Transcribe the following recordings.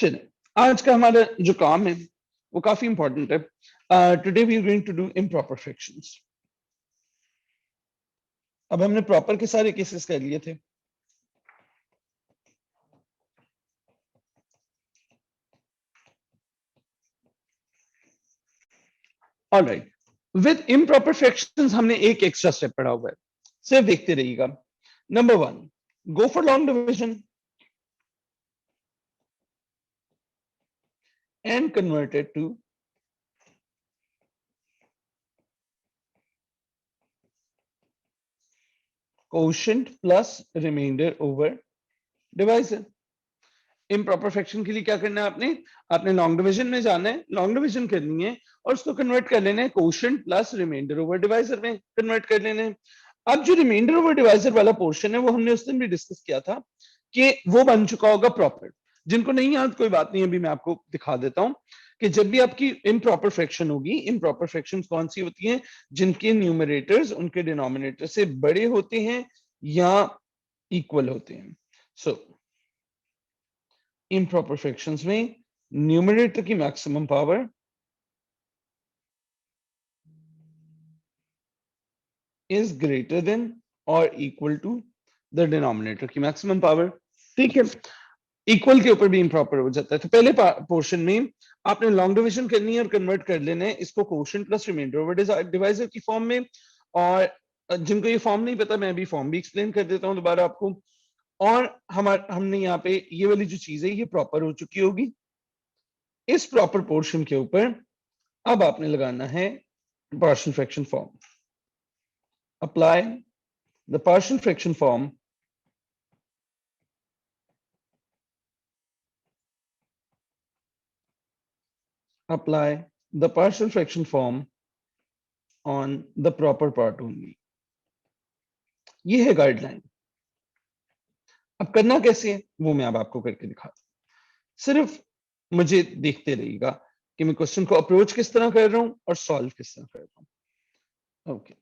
चलिए, आज का हमारा जो काम है वो काफी इंपॉर्टेंट है। Today we are going to do improper fractions. अब हमने प्रॉपर के सारे केसेस कर लिए थे। ऑलराइट, विद इम्प्रॉपर फ्रैक्शंस हमने एक एक्स्ट्रा स्टेप पढ़ा हुआ है, सिर्फ देखते रहिएगा। Number 1, go for long division and convert it to quotient plus remainder over divisor। Improper fraction के लिए क्या करना है आपने लॉन्ग डिवीजन में जाना है, लॉन्ग डिवीजन करनी है और उसको कन्वर्ट कर लेना है quotient plus remainder over divisor में कन्वर्ट कर लेना है। अब जो रिमाइंडर ओवर डिवाइजर वाला पोर्शन है वो हमने उस दिन भी डिस्कस किया था कि वो बन चुका होगा प्रॉपर। जिनको नहीं याद कोई बात नहीं, अभी मैं आपको दिखा देता हूं कि जब भी आपकी इम्प्रॉपर फ्रैक्शन होगी, इम्प्रॉपर फ्रैक्शन कौन सी होती हैं? जिनके न्यूमरेटर्स उनके डिनोमिनेटर से बड़े होते हैं या इक्वल होते हैं। सो इम्प्रॉपर फ्रैक्शंस में न्यूमरेटर की maximum power is greater than और इक्वल टू द डिनोमिनेटर की मैक्सिमम पावर। ठीक है, इक्वल के ऊपर भी इम्प्रॉपर हो जाता है। तो पहले पोर्शन में आपने लॉन्ग डिवीजन करनी है और कन्वर्ट कर लेना है इसको quotient plus remainder over divisor की फॉर्म में। और जिनको ये फॉर्म नहीं पता, मैं अभी फॉर्म भी एक्सप्लेन कर देता हूं दोबारा आपको। और हमने यहाँ पे ये वाली जो चीज है ये प्रॉपर हो चुकी होगी। इस प्रॉपर पोर्शन के ऊपर अब आपने लगाना है partial fraction form. Apply the partial fraction form apply the partial fraction form on the proper part only। ये है गाइडलाइन। अब करना कैसे है वो मैं अब आपको करके दिखाता हूं। सिर्फ मुझे देखते रहिएगा कि मैं क्वेश्चन को अप्रोच किस तरह कर रहा हूं और सॉल्व किस तरह कर रहा हूं। Okay,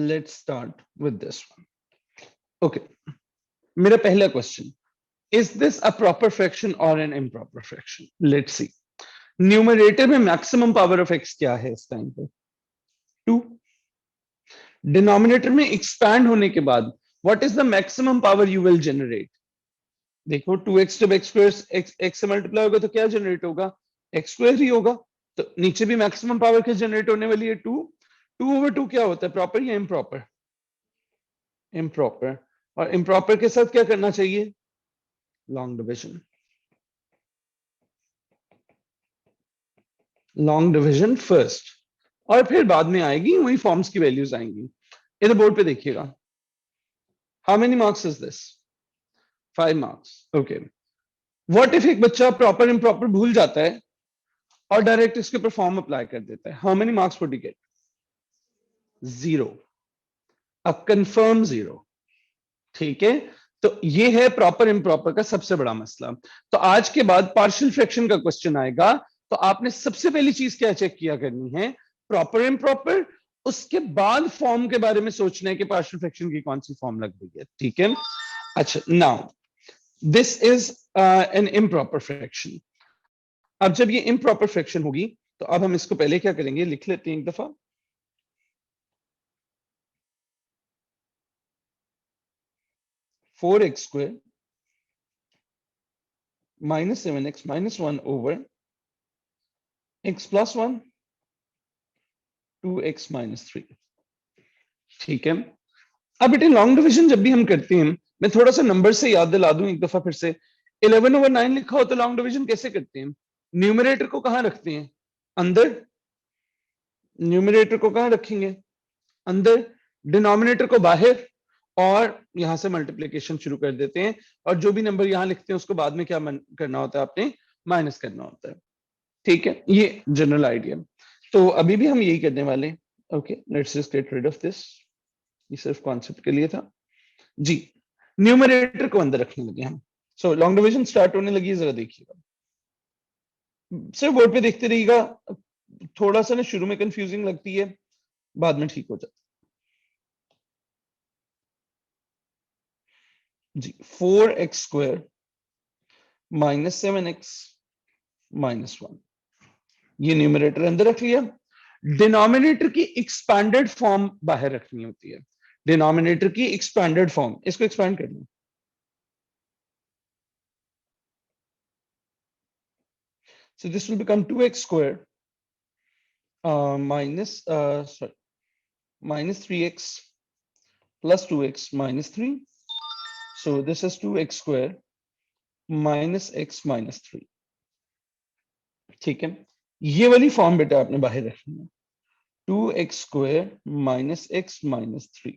let's start with this one. Okay, मेरा पहला question, is this a proper fraction और an improper fraction? Let's see. Numerator में मैक्सिमम पावर ऑफ एक्स क्या है इस टाइम पे? 2। डिनोमिनेटर में एक्सपैंड होने के बाद what is the maximum power you will generate? देखो 2x जब x स्क्वायर x से मल्टीप्लाई होगा तो क्या जनरेट होगा? x स्क्वायर ही होगा। तो नीचे भी मैक्सिमम पावर किस जनरेट होने वाली है? 2। 2/2 क्या होता है, प्रॉपर या इम्प्रॉपर? इम्प्रॉपर। और इम्प्रॉपर के साथ क्या करना चाहिए? Long division. Long division first और फिर बाद में आएगी वही फॉर्म्स की वैल्यूज आएंगी। इधर बोर्ड पे देखिएगा। How many marks is this? 5 marks. Okay, what if एक बच्चा प्रॉपर इम्प्रॉपर भूल जाता है और डायरेक्ट इसके ऊपर फॉर्म अप्लाई कर देता है? How many marks would you get? 0। अब कंफर्म 0। ठीक है, तो ये है प्रॉपर इम्प्रॉपर का सबसे बड़ा मसला। तो आज के बाद पार्शियल फ्रैक्शन का क्वेश्चन आएगा तो आपने सबसे पहली चीज क्या चेक किया करनी है? Proper improper. उसके बाद फॉर्म के बारे में सोचना है कि पार्शियल फ्रैक्शन की कौन सी फॉर्म लग रही है। ठीक है, अच्छा, now this is an improper fraction. अब जब ये इम्प्रॉपर फ्रैक्शन होगी तो अब हम इसको पहले क्या करेंगे, लिख लेते हैं एक दफा। 4x² minus 7x minus 1 over x plus 1 2x minus 3। ठीक है, अब बेटे लॉन्ग डिवीजन जब भी हम करते हैं, मैं थोड़ा सा नंबर से याद दिला दूं एक दफा फिर से। 11/9 लिखा हो तो लॉन्ग डिवीजन कैसे करते हैं? न्यूमरेटर को कहां रखते हैं? अंदर। न्यूमरेटर को कहां रखेंगे? अंदर। डिनोमिनेटर को बाहर। और यहां से मल्टीप्लिकेशन शुरू कर देते हैं और जो भी नंबर यहां लिखते हैं उसको बाद में क्या करना होता है आपने? माइनस करना होता है। ठीक है, ये जनरल आइडिया। तो अभी भी हम यही करने वाले हैं। Okay, let's just get rid of this. ये सिर्फ कॉन्सेप्ट के लिए था जी। न्यूमरेटर को अंदर रखने लगे हम। सो लॉन्ग डिवीजन स्टार्ट होने लगी, जरा देखिएगा, सिर्फ बोर्ड पे देखते रहिएगा। थोड़ा सा ना शुरू में कंफ्यूजिंग लगती है, बाद में ठीक हो जाता है। जी 4x² -7x -1, ये न्यूमरेटर अंदर रख लिया। डिनोमिनेटर की एक्सपैंडेड फॉर्म बाहर रखनी होती है। डिनोमिनेटर की एक्सपैंडेड फॉर्म, इसको एक्सपैंड कर लो। So this will become 2x² minus 3x plus 2x minus 3. So this is 2x² minus x minus 3. ठीक है, ये वाली फॉर्म बेटा आपने बाहर रखनी है, 2x² minus x minus 3।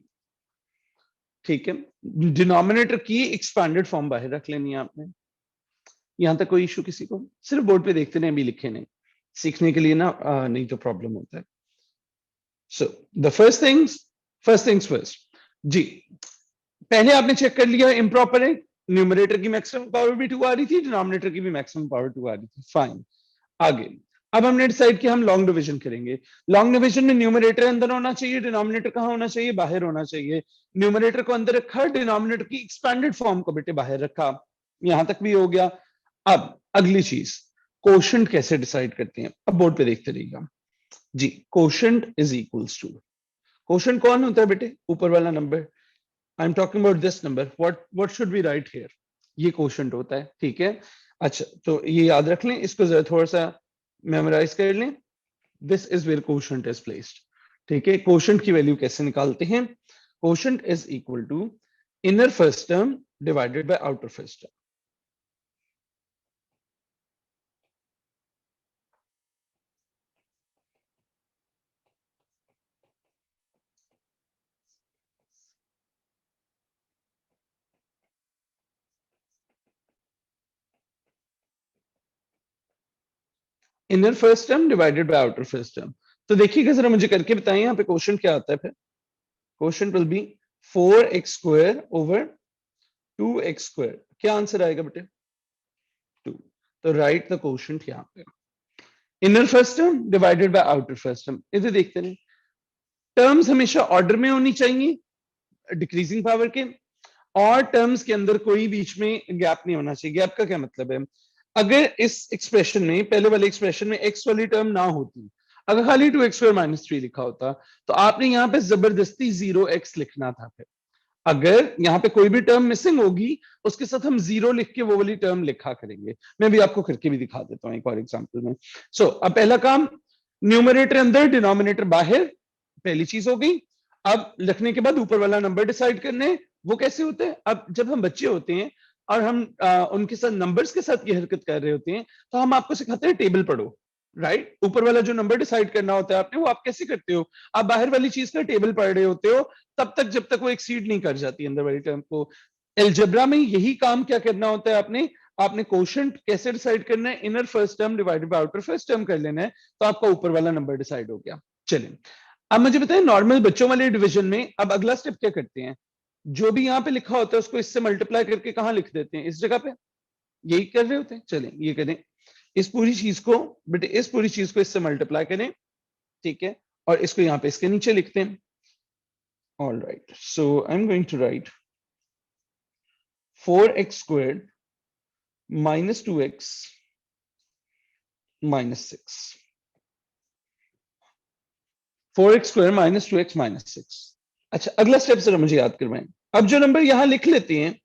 ठीक है, डिनोमिनेटर की एक्सपैंडेड फॉर्म बाहर रख लेनी है आपने। यहां तक कोई इशू किसी को? सिर्फ बोर्ड पे देखते नहीं, अभी लिखे नहीं, सीखने के लिए ना नहीं तो प्रॉब्लम होता है। So the first things first जी, पहले आपने चेक कर लिया इम्प्रॉपर है, न्यूमरेटर की मैक्सिमम पावर भी 2 आ रही थी, डिनोमिनेटर की भी मैक्सिमम पावर 2 आ रही थी, फाइन। आगे अब हमने डिसाइड किया हम लॉन्ग डिवीजन करेंगे। लॉन्ग डिवीजन में न्यूमरेटर अंदर होना चाहिए, डिनोमिनेटर कहां होना चाहिए? बाहर होना चाहिए। न्यूमरेटर को अंदर रखा, डिनोमिनेटर की एक्सपैंडेड फॉर्म को बेटे बाहर रखा। यहां तक भी हो गया। अब अगली चीज, कोशेंट कैसे डिसाइड करते हैं? अब बोर्ड पे देखते रहिएगा जी। Quotient is equals to, quotient कौन होता है बेटे? ऊपर वाला number. I am talking about this number, what should be right here? ये कोशेंट होता है, ठीक है। अच्छा, तो ये याद रख लें, इसको जरा थोड़ा सा मेमोराइज कर लें। This is where quotient is placed, ठीक है। कोशेंट की वैल्यू कैसे निकालते हैं? Quotient is equal to inner first term divided by outer first term. Inner first term divided by outer first term. तो देखिएगा जरा, मुझे करके बताएं यहाँ पे क्वेश्चन क्या आता है फिर। Question will be 4x² over 2x²। क्या आंसर आएगा बेटे? 2। तो राइट द क्वेश्चन यहाँ पे, inner first term divided by outer first term. इधर देखते हैं, टर्म्स हमेशा ऑर्डर में होनी चाहिए डिक्रीजिंग पावर के, और टर्म्स के अंदर कोई बीच में गैप नहीं होना चाहिए। गैप का क्या मतलब है? अगर इस एक्सप्रेशन में, पहले वाले एक्सप्रेशन में एक्स वाली टर्म ना होती, अगर खाली 2x² -3 लिखा होता, तो आपने यहाँ पे जबरदस्ती 0x लिखना था। फिर अगर यहाँ पे कोई भी टर्म मिसिंग होगी, उसके साथ हम 0 लिख के वो वाली टर्म लिखा करेंगे। मैं भी आपको करके भी दिखा देता हूँ एक और एग्जाम्पल में। सो अब पहला काम, न्यूमरेटर अंदर डिनोमिनेटर बाहर, पहली चीज हो गई। अब लिखने के बाद ऊपर वाला नंबर डिसाइड करने, वो कैसे होते हैं? अब जब हम बच्चे होते हैं और हम उनके साथ नंबर्स के साथ ये हरकत कर रहे होते हैं, तो हम आपको सिखाते हैं टेबल पढ़ो, राइट। ऊपर वाला जो नंबर डिसाइड करना होता है आपने, वो आप कैसे करते हो? आप बाहर वाली चीज का टेबल पढ़ रहे होते हो, तब तक जब तक वो एक्सीड नहीं कर जाती अंदर वाली टर्म को। एलजेब्रा में यही काम क्या करना होता है आपने? आपने कोशेंट कैसे डिसाइड करना है? Inner first term divided by outer first term कर लेना है, तो आपका ऊपर वाला नंबर डिसाइड हो गया। चलिए, अब मुझे बताएं नॉर्मल बच्चों वाले डिवीजन में अब अगला स्टेप क्या करते हैं? जो भी यहाँ पे लिखा होता है उसको इससे मल्टीप्लाई करके कहाँ लिख देते हैं? इस जगह पे। यही कर रहे होते हैं। चलें ये करें, इस पूरी चीज को बेटे, इस पूरी चीज को इससे मल्टीप्लाई करें, ठीक है, और इसको यहाँ पे इसके नीचे लिखते हैं। All right, so I am going to write 4x² -2x -6। 4x² -2x -6। अच्छा, अगला स्टेप जरा मुझे याद करवाएं। अब जो नंबर यहां लिख लेते हैं,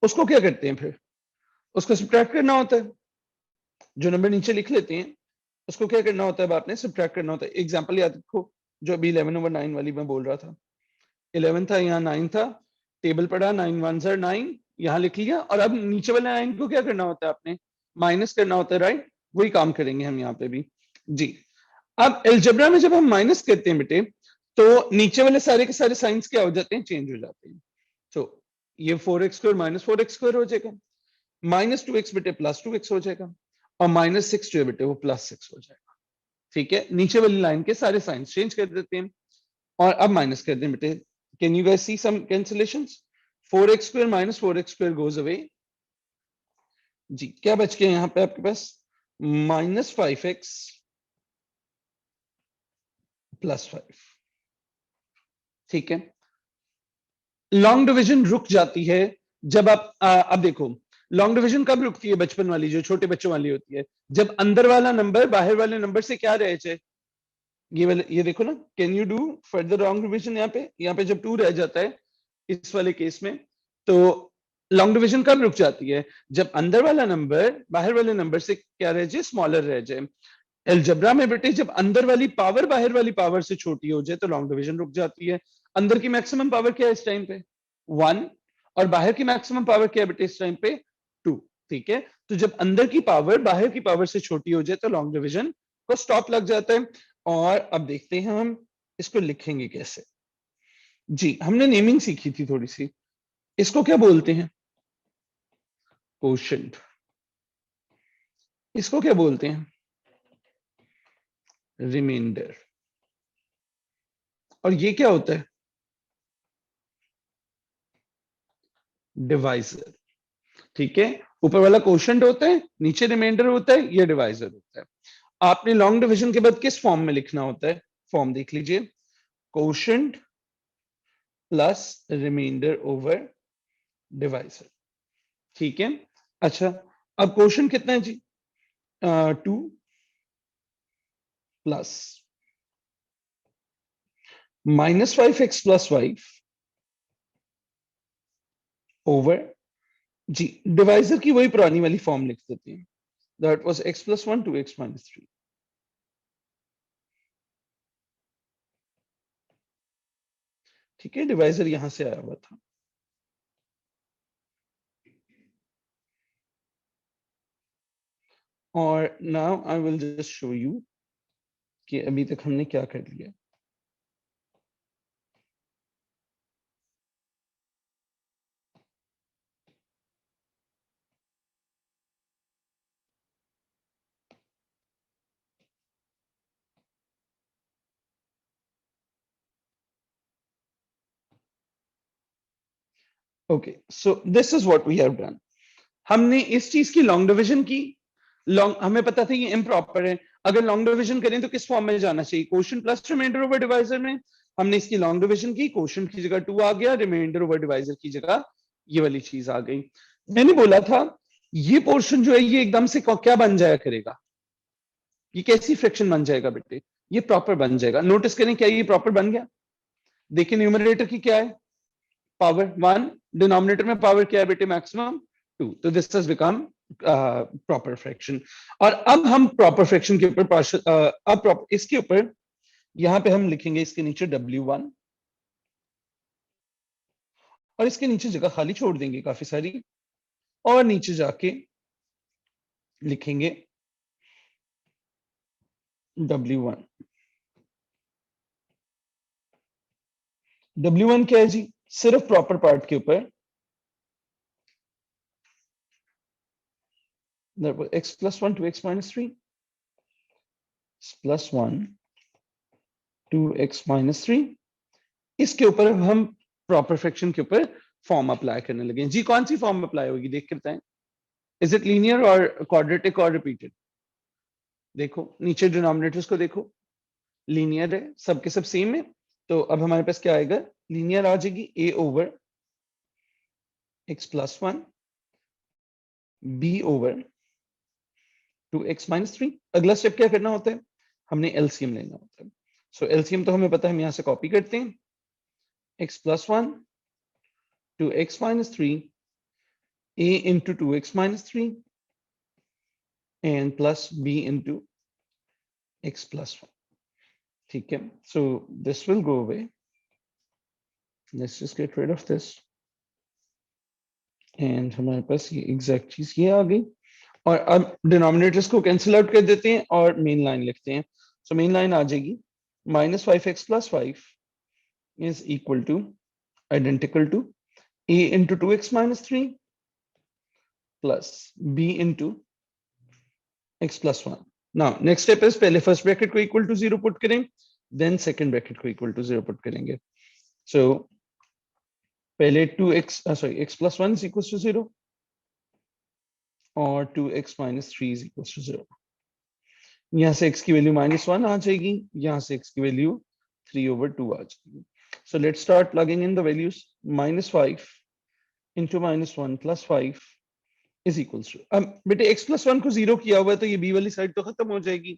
उसको क्या करते हैं फिर? उसको सब्ट्रैक्ट करना होता है। जो नंबर नीचे लिख लेते हैं, उसको क्या करना होता है? अब आपने सब्ट्रैक्ट करना होता है। एग्जांपल याद रखो, जो अभी 11/9 वाली मैं बोल रहा था। 11 था, यहाँ 9 था, टेबल पढ़ा, 9 1 9, यहाँ लिख लिया। और अब नीचे वाले 9 को क्या करना होता है? आपने माइनस करना होता है, राइट। वही काम करेंगे हम यहाँ पे भी जी। अब एलजेब्रा में जब हम माइनस करते हैं बेटे, तो नीचे वाले सारे के सारे साइंस क्या हो जाते हैं? चेंज हो जाते हैं। तो ये 4x² -4x² हो जाएगा, -2x बेटे +2x हो जाएगा, और -6 जो है बेटे वो +6 हो जाएगा। ठीक है, नीचे वाली लाइन के सारे साइंस चेंज कर देते हैं, और अब माइनस कर दें बेटे। Can you guys see some cancellations? 4x² -4x² goes away जी। क्या बच गया यहाँ पे आपके पास? -5x +5। ठीक है, लॉन्ग डिवीजन रुक जाती है जब आप अब देखो लॉन्ग डिवीजन कब रुकती है, बचपन वाली जो छोटे बच्चों वाली होती है, जब अंदर वाला नंबर बाहर वाले नंबर से क्या रहे चे, ये वाले, ये देखो ना, can you do further long division, यहाँ पे जब 2 रह जाता है इस वाले केस में, तो लॉन्ग डिवीजन कब रुक जाती है, जब अंदर वाला नंबर बाहर वाले नंबर से क्या रह जाए, स्मॉलर रह जाए। अलजेब्रा में बेटे जब अंदर वाली पावर बाहर वाली पावर से छोटी हो जाए तो लॉन्ग डिवीजन रुक जाती है। अंदर की मैक्सिमम पावर क्या है इस टाइम पे, 1, और बाहर की मैक्सिमम पावर क्या है बेटे इस टाइम पे, 2। ठीक है, तो जब अंदर की पावर बाहर की पावर से छोटी हो जाए तो लॉन्ग डिवीजन को स्टॉप लग जाता है। और अब देखते हैं हम इसको लिखेंगे कैसे। जी, हमने नेमिंग सीखी थी थोड़ी सी, इसको क्या बोलते हैं, कोशेंट। इसको क्या बोलते हैं, रिमाइंडर। और ये क्या होता है, डिवाइजर। ठीक है, ऊपर वाला कोशेंट होता है, नीचे रिमाइंडर होता है, ये डिवाइजर होता है। आपने लॉन्ग डिवीजन के बाद किस फॉर्म में लिखना होता है, फॉर्म देख लीजिए, quotient plus remainder over divisor. ठीक है, अच्छा, अब कोशेंट कितना है जी, 2 प्लस -5x + 5 ओवर, जी डिवाइजर की वही पुरानी वाली फॉर्म लिख देते हैं, दैट वाज x + 1 2x - 3। ठीक है, डिवाइजर यहां से आया हुआ था। और now I will just show you कि अभी तक हमने क्या कर लिया। Okay, so this is what we have done. हमने इस चीज की लॉन्ग डिवीजन की, लॉन्ग हमें पता था ये इम्प्रॉपर है, अगर लॉन्ग डिवीजन करें तो किस फॉर्म में जाना चाहिए, quotient plus remainder over divisor में। हमने इसकी लॉन्ग डिवीजन की, कोशेंट की जगह 2 आ गया, रिमाइंडर ओवर डिवाइजर की जगह ये वाली चीज आ गई। मैंने बोला था ये पोर्शन जो है ये एकदम से क्या बन जाया करेगा, ये कैसी फ्रैक्शन बन जाएगा बेटे, ये प्रॉपर बन जाएगा। नोटिस करें क्या ये प्रॉपर बन गया, देखिए न्यूमरेटर की क्या है, पावर 1, डिनोमिनेटर में पावर क्या है बेटे, मैक्सिमम 2, तो this has become proper fraction. और अब हम प्रॉपर फ्रैक्शन के ऊपर अब इसके ऊपर यहां पे हम लिखेंगे इसके नीचे W1, और इसके नीचे जगह खाली छोड़ देंगे काफी सारी, और नीचे जाके लिखेंगे W1। W1 क्या है जी, सिर्फ प्रॉपर पार्ट के ऊपर, x + 1 2x - 3 +1 2x - 3, इसके ऊपर हम प्रॉपर फ्रैक्शन के ऊपर फॉर्म अप्लाई करने लगे। जी कौन सी फॉर्म अप्लाई होगी देख के बताएं, इज इट लीनियर और क्वाड्रेटिक और रिपीटेड। देखो नीचे डिनोमिनेटर्स को देखो, लीनियर है, सबके सब सेम है, तो अब हमारे पास क्या आएगा, लीनियर आ जाएगी, a over x + 1 b over 2x - 3। अगला स्टेप क्या करना होता है, हमने एलसीएम लेना होता है। सो एलसीएम तो हमें पता है, हम यहां से कॉपी करते हैं, x + 1 2x - 3 a into 2x - 3 and plus b into x + 1। ठीक है, so this will go away, let's just get rid of this, and हमारे पास ये एग्जैक्ट चीज ये आ गई। और अब डिनोमिनेटर्स को कैंसिल आउट कर देते हैं और मेन लाइन लिखते हैं। सो मेन लाइन आ जाएगी -5x + 5 is equal to identical to a into 2x - 3 plus b into x + 1। Now next step is, पहले फर्स्ट ब्रैकेट को इक्वल टू 0 पुट करें, देन सेकंड ब्रैकेट को इक्वल टू 0 पुट करेंगे। सो पहले 2x sorry x + 1 is equals to 0 और 2x - 3 is equals to 0। यहाँ से x की वैल्यू -1 आ जाएगी, यहाँ से x की वैल्यू 3/2 आ जाएगी। So let's start plugging in the values, -5 into -1 + 5 is equals to, अब बेटे x + 1 को 0 किया हुआ है तो ये b वाली साइड तो खत्म हो जाएगी।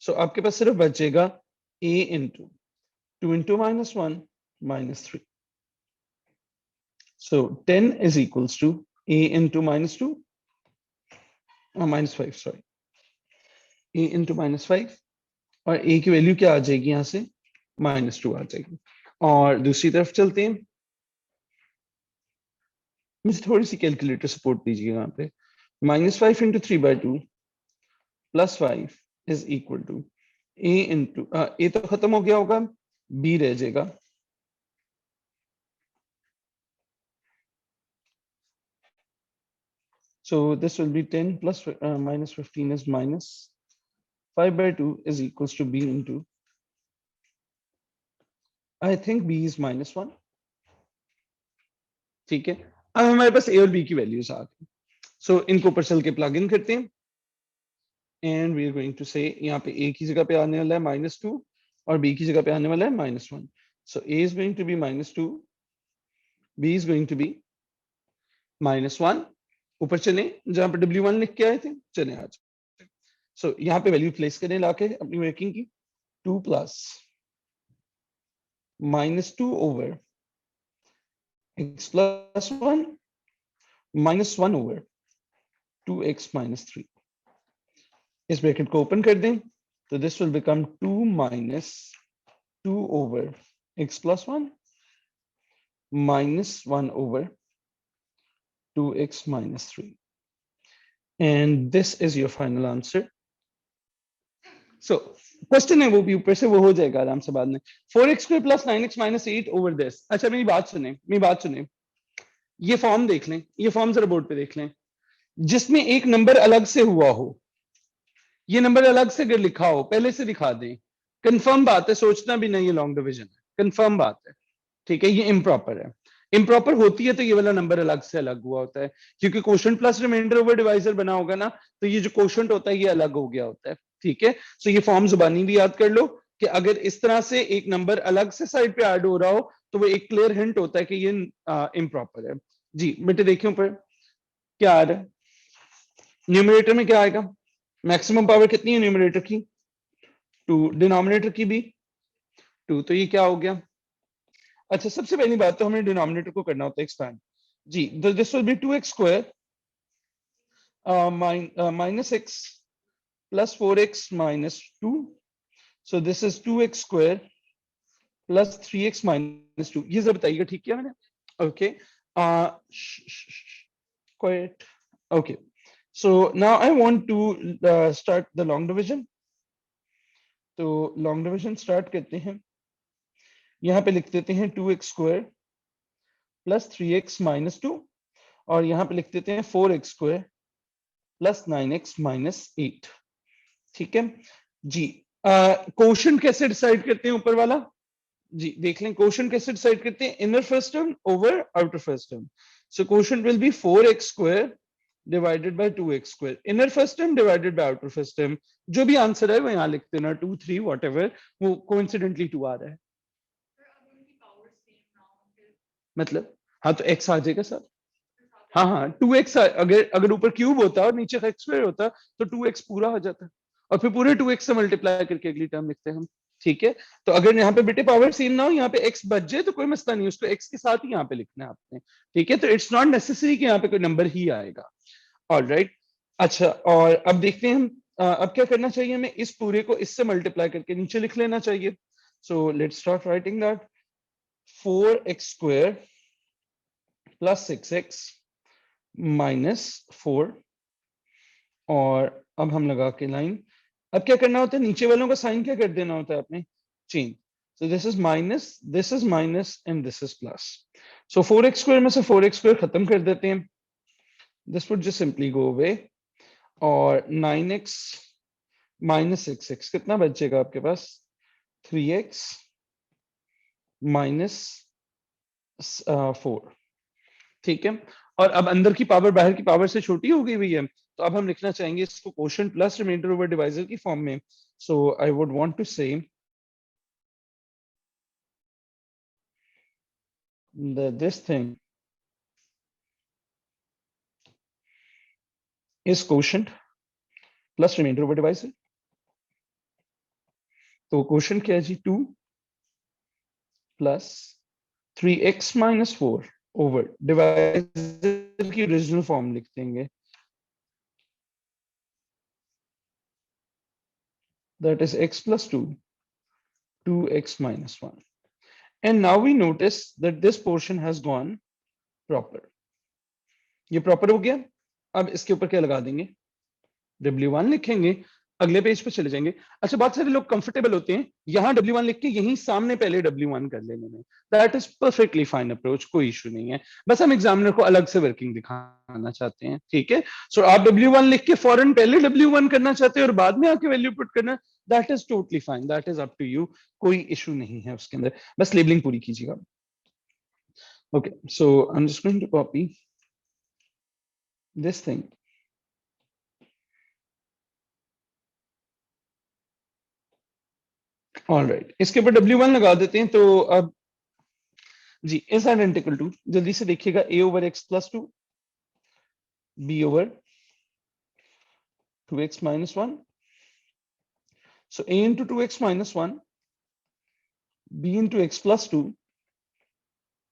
सो आपके पास सिर्फ बचेगा a into 2 into -1 -3। So 10 is equals to a into -2 -5, sorry, a into -5, और a की वैल्यू क्या आ जाएगी यहाँ से, -2 आ जाएगी। और दूसरी तरफ चलते हैं, मुझे थोड़ी सी कैलकुलेटर सपोर्ट दीजिएगा यहाँ पे। -5 into 3/2 + 5 is equal to a into, a तो खत्म हो गया होगा, b रह जाएगा। So this will be 10 plus -15 is -5/2 is equals to b into, I think b is -1। ठीक है, अब हमारे पास a और b की वैल्यूज आ गई। सो इनको ऊपर चल के प्लग इन करते हैं, and we are going to say यहाँ पे a की जगह पे आने वाला है -2 और b की जगह पे आने वाला है -1। सो a is going to be -2, b is going to be -1। ऊपर चले जहां पे w1 लिख के आए थे, चले आज। सो यहाँ पे वैल्यू प्लेस करें लाके अपनी वर्किंग की, 2 plus -2 over x plus 1 -1 over 2x minus 3। इस ब्रैकेट को ओपन कर दें तो this will become 2 minus 2 over x plus 1 minus 1 over 2x minus 3, and this is your final answer। So question है वो भी ऊपर से वो हो जाएगा आराम से बाद में। 4x² plus 9x minus 8 over this। अच्छा मेरी बात सुने, ये फॉर्म देख लें, ये फॉर्म जरा बोर्ड पे देख लें, जिसमें एक नंबर अलग से हुआ हो, ये नंबर अलग से अगर लिखा हो पहले से दिखा दें, कंफर्म बात है, सोचना भी नहीं, ये लॉन्ग डिवीजन है, कंफर्म बात है। ठीक है, ये इम्प्रॉपर है। इम्प्रॉपर होती है तो ये वाला नंबर अलग से अलग हुआ होता है, क्योंकि quotient plus remainder over divisor बना होगा ना, तो ये जो क्वोशंट होता है ये अलग हो गया होता है। ठीक है, सो ये फॉर्म जुबानी भी याद कर लो कि अगर इस तरह से एक नंबर अलग से साइड पे ऐड हो रहा हो तो वो एक क्लियर हिंट होता है कि ये इम्प्रॉपर है। जी बेटे देखिए ऊपर क्या आ रहा है, न्यूमरेटर में क्या आएगा, मैक्सिमम पावर कितनी है न्यूमरेटर की, 2, डिनोमिनेटर की भी 2, तो ये क्या हो गया। अच्छा सबसे पहली बात तो हमें डिनोमिनेटर को करना होता है एक्सपैंड। जी, this will be 2x² minus x plus 4x minus 2, so this is 2x² plus 3x minus 2। ये जरा बताइएगा ठीक किया मैंने, okay, quiet, okay, so now I want to start the long division। तो लॉन्ग डिवीजन स्टार्ट करते हैं, यहाँ पे लिख देते हैं 2x² plus 3x minus 2, और यहाँ पे लिख देते हैं 4x² plus 9x minus 8। ठीक है जी, क्वोशंट कैसे डिसाइड करते हैं ऊपर वाला, जी देख लें, क्वोशंट कैसे डिसाइड करते हैं, inner first term over outer first term. So quotient will be 4x² divided by 2x², inner first term divided by outer first term. जो भी आंसर है वो यहाँ लिख देना, 2 3 व्हाटएवर, वो कोइंसिडेंटली 2 आ रहा है। मतलब हाँ तो x आ जाएगा सर, हाँ हाँ 2x, अगर अगर ऊपर क्यूब होता और नीचे x² होता तो 2x पूरा हो जाता, और फिर पूरे 2x से मल्टीप्लाई करके अगली टर्म लिखते हैं हम। ठीक है, तो अगर यहाँ पे बेटे पावर सेम ना हो, यहाँ पे x बच जाए तो कोई मसला नहीं, उसको x के साथ ही यहाँ पे लिखना है आपने। ठीक है, तो इट्स नॉट नेसेसरी कि यहाँ पे कोई नंबर ही आएगा। ऑलराइट, अच्छा और अब देखते हैं हम अब क्या करना चाहिए, हमें इस पूरे को इससे मल्टीप्लाई करके नीचे लिख लेना चाहिए। सो let's start writing that, 4x² plus 6x minus 4, और अब हम लगा के लाइन, अब क्या करना होता है, नीचे वालों का साइन क्या कर देना होता है आपने, change. So this is minus and this is plus. So 4x² में से 4x² खत्म कर देते हैं, this would just simply go away, और 9x minus 6x कितना बचेगा आपके पास, 3x minus 4। ठीक है, और अब अंदर की पावर बाहर की पावर से छोटी हो गई हुई है, तो अब हम लिखना चाहेंगे इसको quotient plus remainder over divisor की फॉर्म में। So I would want to say this thing is quotient plus remainder over divided. तो क्वोशंट क्या है जी, 2 plus 3x minus 4 over divided की ओरिजिनल फॉर्म लिख देंगे, that is x plus 2, 2x minus 1. And now we notice that this portion has gone proper. ये proper हो गया। अब इसके ऊपर क्या लगा देंगे, W1 लिखेंगे, अगले पेज पे चले जाएंगे। अच्छा, बहुत सारे लोग कंफर्टेबल होते हैं यहां W1 लिख के यहीं सामने पहले W1 कर लेने में। That is perfectly fine approach, कोई इशू नहीं है, बस हम एग्जामिनर को अलग से वर्किंग दिखाना चाहते हैं, ठीक है। सो आप W1 लिख के फौरन पहले W1 करना चाहते हैं और बाद में आके वैल्यू पुट करना, that is totally fine, that is up to you, कोई इशू नहीं है उसके अंदर, बस लेबलिंग पूरी कीजिएगा। Okay, so I am just going to copy this thing. All right, इसके ऊपर W1 लगा देते हैं। तो अब जी इज आइडेंटिकल टू, जल्दी से देखिएगा, a over x plus 2, b over 2x minus 1। So a into 2x minus 1, b into x plus 2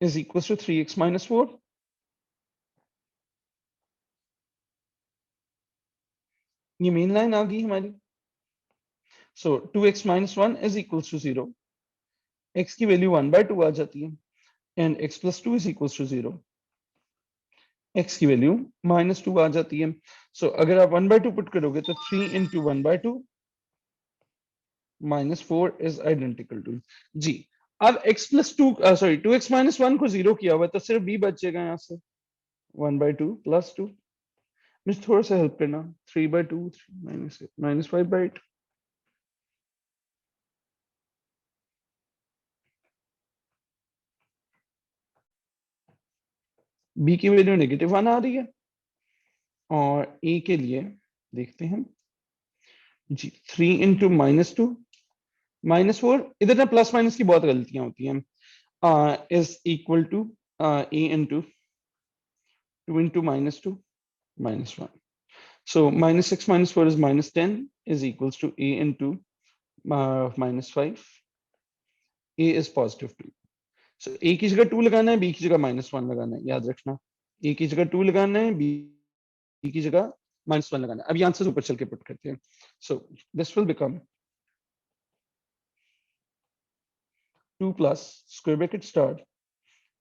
is equals to 3x minus 4. ये मेन लाइन आ गई हमारी। So 2x minus 1 is equals to 0. x की value 1/2 आ जाती है and x plus 2 is equals to 0. x की value -2 आ जाती है। So अगर आप 1/2 पुट करोगे तो 3 into 1/2 minus 4 is identical to जी। अब x plus 2 sorry 2x minus 1 को 0 किया हुआ तो सिर्फ b बचेगा यहाँ से 1/2 plus 2। मुझे थोड़ा सा हेल्प करना, 3/2 -5/8। बी की वैल्यू -1 आ रही है और ए के लिए देखते हैं जी, 3 into -2 -4, इधर ना प्लस माइनस की बहुत गलतियां होती हैं, is equal to a into 2 into -2 -1। So -6 -4 is -10 is equals to a into -5। a is +2। So a की जगह 2 लगाना है, b की जगह -1 लगाना है, याद रखना। a की जगह 2 लगाना है, b की जगह -1 लगाना है। अब ये आंसर ऊपर चल के पुट करते हैं। So this will become 2 plus square bracket start,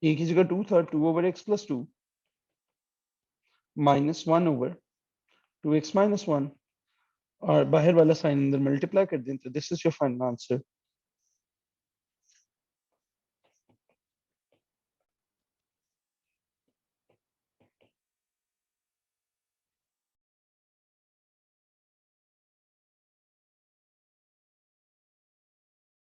a की जगह 2 था, 2 over x plus 2 minus 1 over 2x minus 1 और बाहर वाला साइन अंदर मल्टीप्लाई कर दें तो this is your final answer.